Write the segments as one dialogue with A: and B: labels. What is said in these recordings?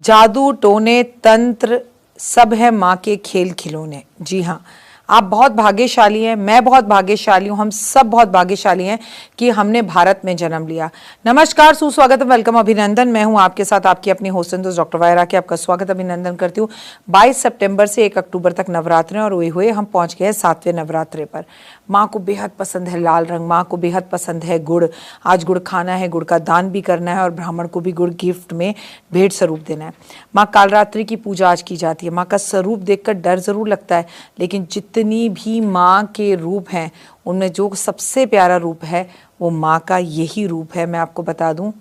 A: जादू टोने तंत्र सब है माँ के खेल खिलौने। जी हाँ, आप बहुत भाग्यशाली हैं, मैं बहुत भाग्यशाली हूँ, हम सब बहुत भाग्यशाली हैं कि हमने भारत में जन्म लिया। नमस्कार, सुस्वागत, वेलकम, अभिनंदन। मैं हूँ आपके साथ आपकी अपनी होस्ट डॉक्टर वायरा के आपका स्वागत अभिनंदन करती हूँ। 22 सितंबर से 1 अक्टूबर तक नवरात्रे और हुए हम पहुँच गए हैं 7वें नवरात्रे पर। माँ को बेहद पसंद है लाल रंग, माँ को बेहद पसंद है गुड़। आज गुड़ खाना है, गुड़ का दान भी करना है और ब्राह्मण को भी गुड़ गिफ्ट में भेंट स्वरूप देना है। माँ कालरात्रि की पूजा आज की जाती है। माँ का स्वरूप देखकर डर जरूर लगता है, लेकिन जितनी भी माँ के रूप हैं उनमें जो सबसे प्यारा रूप है वो माँ का यही रूप है। मैं आपको बता दूं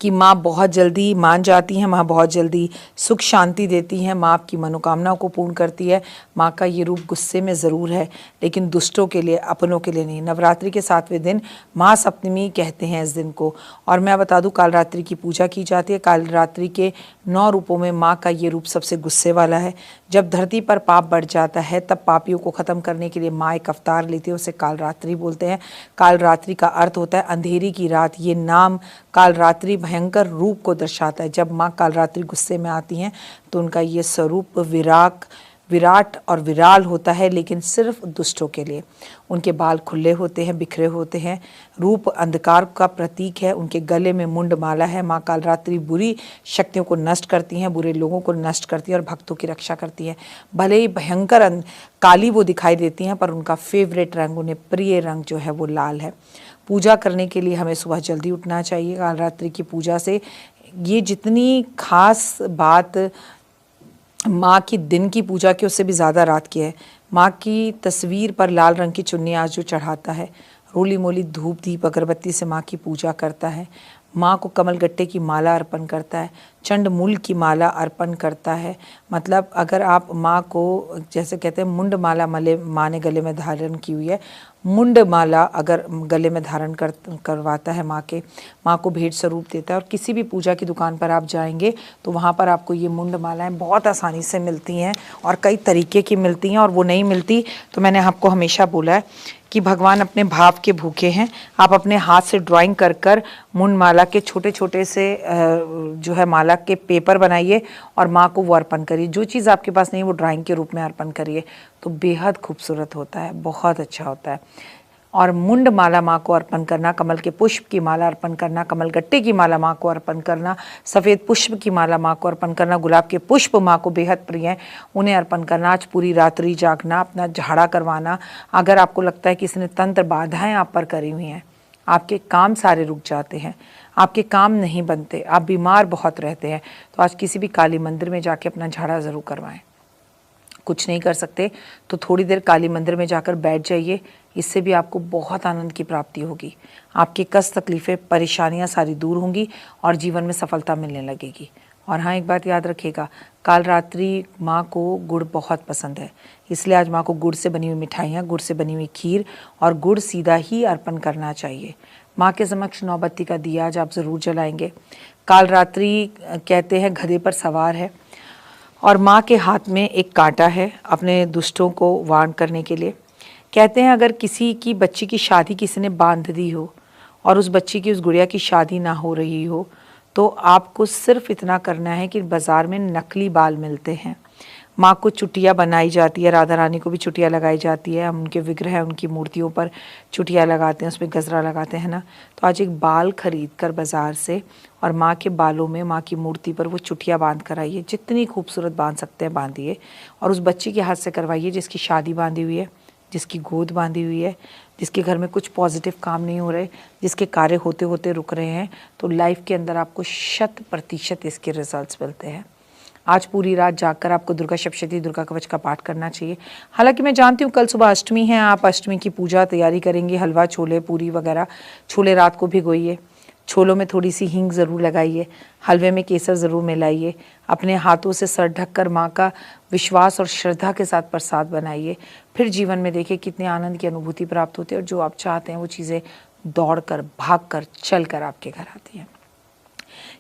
A: कि माँ बहुत जल्दी मान जाती हैं, माँ बहुत जल्दी सुख शांति देती हैं, माँ आपकी मनोकामनाओं को पूर्ण करती है। माँ का ये रूप गुस्से में ज़रूर है, लेकिन दुष्टों के लिए, अपनों के लिए नहीं। नवरात्रि के 7वें दिन महासप्तमी कहते हैं इस दिन को। और मैं बता दूं, कालरात्रि की पूजा की जाती है। कालरात्रि के 9 रूपों में माँ का ये रूप सबसे गुस्से वाला है। जब धरती पर पाप बढ़ जाता है तब पापियों को ख़त्म करने के लिए माँ एक अवतार लेती है, उसे कालरात्रि बोलते हैं। कालरात्रि का अर्थ होता है अंधेरी की रात। ये नाम कालरात्रि भयंकर रूप को दर्शाता है। जब माँ कालरात्रि गुस्से में आती हैं तो उनका ये स्वरूप विराट और विराल होता है, लेकिन सिर्फ दुष्टों के लिए। उनके बाल खुले होते हैं, बिखरे होते हैं, रूप अंधकार का प्रतीक है। उनके गले में मुंड माला है। माँ कालरात्रि बुरी शक्तियों को नष्ट करती हैं, बुरे लोगों को नष्ट करती हैं और भक्तों की रक्षा करती हैं। भले ही भयंकर काली वो दिखाई देती हैं, पर उनका फेवरेट रंग, उन्हें प्रिय रंग जो है वो लाल है। पूजा करने के लिए हमें सुबह जल्दी उठना चाहिए। कालरात्रि की पूजा से ये जितनी खास बात माँ की दिन की पूजा की, उससे भी ज़्यादा रात की है। माँ की तस्वीर पर लाल रंग की चुन्नी आज जो चढ़ाता है, रोली मोली धूप दीप अगरबत्ती से माँ की पूजा करता है, माँ को कमल गट्टे की माला अर्पण करता है, चंड मूल की माला अर्पण करता है। मतलब अगर आप माँ को, जैसे कहते हैं मुंड माला मले माँ ने गले में धारण की हुई है, मुंड माला अगर गले में धारण करवाता है माँ को भेंट स्वरूप देता है। और किसी भी पूजा की दुकान पर आप जाएंगे तो वहाँ पर आपको ये मुंड मालाएं बहुत आसानी से मिलती हैं और कई तरीके की मिलती हैं। और वो नहीं मिलती तो मैंने आपको हमेशा बोला है कि भगवान अपने भाव के भूखे हैं। आप अपने हाथ से ड्राइंग कर कर मुंड माला के छोटे छोटे से जो है माला के पेपर बनाइए और माँ को वो अर्पण करिए। जो चीज़ आपके पास नहीं वो ड्राइंग के रूप में अर्पण करिए, तो बेहद खूबसूरत होता है, बहुत अच्छा होता है। और मुंड माला माँ को अर्पण करना, कमल के पुष्प की माला अर्पण करना, कमल गट्टे की माला माँ को अर्पण करना, सफ़ेद पुष्प की माला माँ को अर्पण करना, गुलाब के पुष्प माँ को बेहद प्रिय हैं, उन्हें अर्पण करना। आज पूरी रात्रि जागना, अपना झाड़ा करवाना। अगर आपको लगता है कि इसने तंत्र बाधाएं आप पर करी हुई हैं, आपके काम सारे रुक जाते हैं, आपके काम नहीं बनते, आप बीमार बहुत रहते हैं, तो आज किसी भी काली मंदिर में जाके अपना झाड़ा ज़रूर करवाएं। कुछ नहीं कर सकते तो थोड़ी देर काली मंदिर में जाकर बैठ जाइए, इससे भी आपको बहुत आनंद की प्राप्ति होगी। आपके कष्ट, तकलीफ़ें, परेशानियां सारी दूर होंगी और जीवन में सफलता मिलने लगेगी। और हाँ, एक बात याद रखिएगा, कालरात्रि माँ को गुड़ बहुत पसंद है, इसलिए आज माँ को गुड़ से बनी हुई मिठाइयाँ, गुड़ से बनी हुई खीर और गुड़ सीधा ही अर्पण करना चाहिए। माँ के समक्ष 9 बत्ती का दिया आज आप ज़रूर जलाएंगे। कालरात्रि कहते हैं गधे पर सवार है और माँ के हाथ में एक कांटा है अपने दुष्टों को वार्न करने के लिए। कहते हैं अगर किसी की बच्ची की शादी किसी ने बांध दी हो और उस बच्ची की, उस गुड़िया की शादी ना हो रही हो, तो आपको सिर्फ इतना करना है कि बाज़ार में नकली बाल मिलते हैं, माँ को चुटिया बनाई जाती है, राधा रानी को भी चुटिया लगाई जाती है, हम उनके विग्रह, उनकी मूर्तियों पर चुटिया लगाते हैं, उसमें गजरा लगाते हैं ना। तो आज एक बाल खरीद कर बाज़ार से और माँ के बालों में, माँ की मूर्ति पर वो चुटिया बांध कर आइए, जितनी खूबसूरत बांध सकते हैं बांधिए। और उस बच्ची के हाथ से करवाइए जिसकी शादी बांधी हुई है, जिसकी गोद बांधी हुई है, जिसके घर में कुछ पॉजिटिव काम नहीं हो रहे, जिसके कार्य होते होते रुक रहे हैं। तो लाइफ के अंदर आपको 100% इसके रिजल्ट्स मिलते हैं। आज पूरी रात जागकर आपको दुर्गा सप्तशती, दुर्गा कवच का पाठ करना चाहिए। हालांकि मैं जानती हूँ कल सुबह अष्टमी है, आप अष्टमी की पूजा तैयारी करेंगे, हलवा, छोले, पूरी वगैरह। छोले रात को भिगोइए, छोलों में थोड़ी सी हींग ज़रूर लगाइए, हलवे में केसर ज़रूर मिलाइए, अपने हाथों से सर ढककर माँ का विश्वास और श्रद्धा के साथ प्रसाद बनाइए। फिर जीवन में देखिए कितने आनंद की अनुभूति प्राप्त होती है और जो आप चाहते हैं वो चीज़ें दौड़कर, भागकर, चलकर आपके घर आती हैं।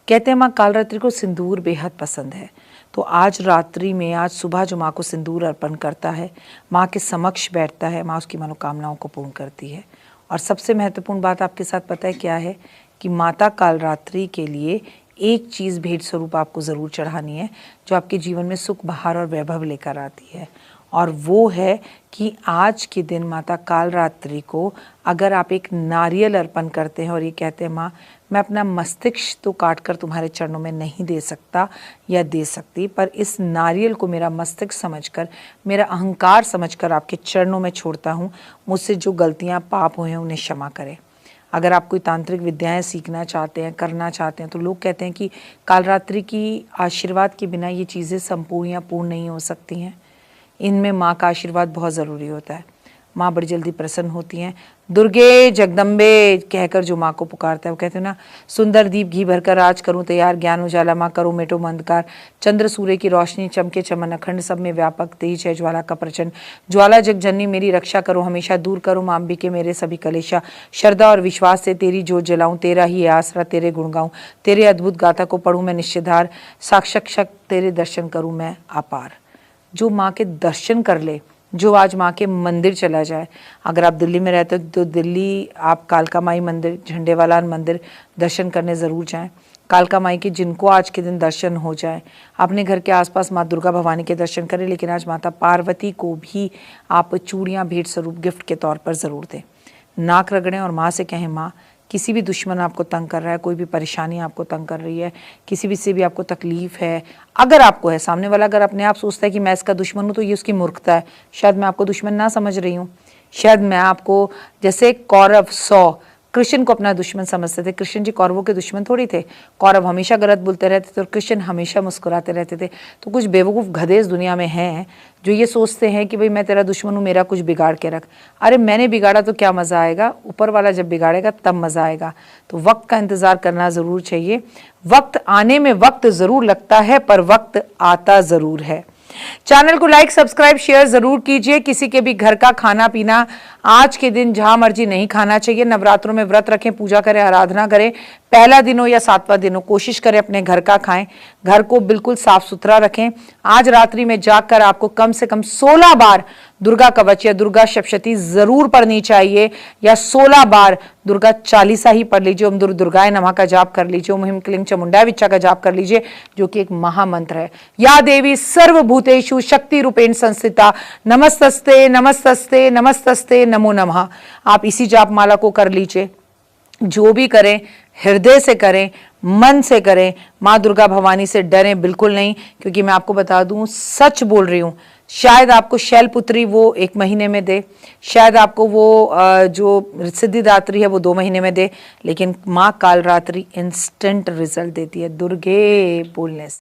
A: कहते हैं माँ कालरात्रि को सिंदूर बेहद पसंद है, तो आज रात्रि में, आज सुबह जो माँ को सिंदूर अर्पण करता है, माँ के समक्ष बैठता है, माँ उसकी मनोकामनाओं को पूर्ण करती है। और सबसे महत्वपूर्ण बात आपके साथ पता है क्या है, कि माता कालरात्रि के लिए एक चीज़ भेंट स्वरूप आपको ज़रूर चढ़ानी है जो आपके जीवन में सुख, बहार और वैभव लेकर आती है, और वो है कि आज के दिन माता कालरात्रि को अगर आप एक नारियल अर्पण करते हैं और ये कहते हैं माँ मैं अपना मस्तिष्क तो काट कर तुम्हारे चरणों में नहीं दे सकता या दे सकती, पर इस नारियल को मेरा मस्तिष्क समझकर, मेरा अहंकार समझकर आपके चरणों में छोड़ता हूँ, मुझसे जो गलतियाँ पाप हुए हैं उन्हें क्षमा करें। अगर आप कोई तांत्रिक विद्याएं सीखना चाहते हैं, करना चाहते हैं, तो लोग कहते हैं कि कालरात्रि की आशीर्वाद के बिना ये चीज़ें संपूर्ण या पूर्ण नहीं हो सकती हैं। इनमें माँ का आशीर्वाद बहुत ज़रूरी होता है। माँ बड़ी जल्दी प्रसन्न होती हैं। दुर्गे जगदम्बे कहकर जो माँ को पुकारता है, वो कहते हैं ना, सुंदर दीप घी भरकर आज करूँ तैयार, ज्ञान उजाला माँ करो मेटो अंधकार, चंद्र सूर्य की रोशनी चमके चमन अखंड, सब में व्यापक तेज है ज्वाला का प्रचंड, ज्वाला जग जननी मेरी रक्षा करो हमेशा, दूर करो माँ अंबिके मेरे सभी कलेशा, श्रद्धा और विश्वास से तेरी जोत जलाऊं, तेरा ही आसरा तेरे गुण गाऊं, तेरे अद्भुत गाथा को पढ़ूं मैं निश्चिधार, साक्षात तेरे दर्शन करूं मैं अपार। जो माँ के दर्शन कर ले, जो आज माँ के मंदिर चला जाए, अगर आप दिल्ली में रहते हो तो दिल्ली आप कालका माई मंदिर, झंडेवाला मंदिर दर्शन करने ज़रूर जाएं। कालका माई के जिनको आज के दिन दर्शन हो जाए, अपने घर के आसपास माँ दुर्गा भवानी के दर्शन करें, लेकिन आज माता पार्वती को भी आप चूड़ियाँ भेंट स्वरूप गिफ्ट के तौर पर ज़रूर दें। नाक रगड़ें और माँ से कहें माँ किसी भी दुश्मन आपको तंग कर रहा है, कोई भी परेशानी आपको तंग कर रही है, किसी भी से भी आपको तकलीफ है, अगर आपको है, सामने वाला अगर अपने आप सोचता है कि मैं इसका दुश्मन हूँ तो ये उसकी मूर्खता है। शायद मैं आपको दुश्मन ना समझ रही हूँ, शायद मैं आपको, जैसे कौरव 100 कृष्ण को अपना दुश्मन समझते थे, कृष्ण जी कौरवों के दुश्मन थोड़ी थे। कौरव हमेशा गलत बोलते रहते थे और कृष्ण हमेशा मुस्कुराते रहते थे। तो कुछ बेवकूफ़ गधे इस दुनिया में हैं जो ये सोचते हैं कि भाई मैं तेरा दुश्मन हूँ, मेरा कुछ बिगाड़ के रख। अरे मैंने बिगाड़ा तो क्या मज़ा आएगा, ऊपर वाला जब बिगाड़ेगा तब मज़ा आएगा। तो वक्त का इंतज़ार करना ज़रूर चाहिए। वक्त आने में वक्त ज़रूर लगता है, पर वक्त आता ज़रूर है। चैनल को लाइक, सब्सक्राइब, शेयर जरूर कीजिए। किसी के भी घर का खाना पीना आज के दिन जहां मर्जी नहीं खाना चाहिए। नवरात्रों में व्रत रखें, पूजा करें, आराधना करें, पहला दिन हो या 7वां दिन हो, कोशिश करें अपने घर का खाएं। घर को बिल्कुल साफ सुथरा रखें। आज रात्रि में जागकर आपको कम से कम 16 बार दुर्गा कवच या दुर्गा सप्तशती जरूर पढ़नी चाहिए, या 16 बार दुर्गा चालीसा ही पढ़ लीजिए। ओम दुर्गाय नमः का जाप कर लीजिए, ओम ह्रीं क्लीं चामुंडाय विच्चा का जाप कर लीजिए, जो कि एक महामंत्र है। या देवी सर्वभूतेषु शक्ति रूपेण संस्थिता, नमस्तस्ते नमस्तस्ते नमस्तस्ते नमो नमः। आप इसी जाप माला को कर लीजिए। जो भी करें हृदय से करें, मन से करें। माँ दुर्गा भवानी से डरें बिल्कुल नहीं, क्योंकि मैं आपको बता दूं, सच बोल रही हूं, शायद आपको शैलपुत्री वो 1 महीने में दे, शायद आपको वो जो सिद्धिदात्री है वो 2 महीने में दे, लेकिन माँ कालरात्रि इंस्टेंट रिजल्ट देती है दुर्गे बोलने से।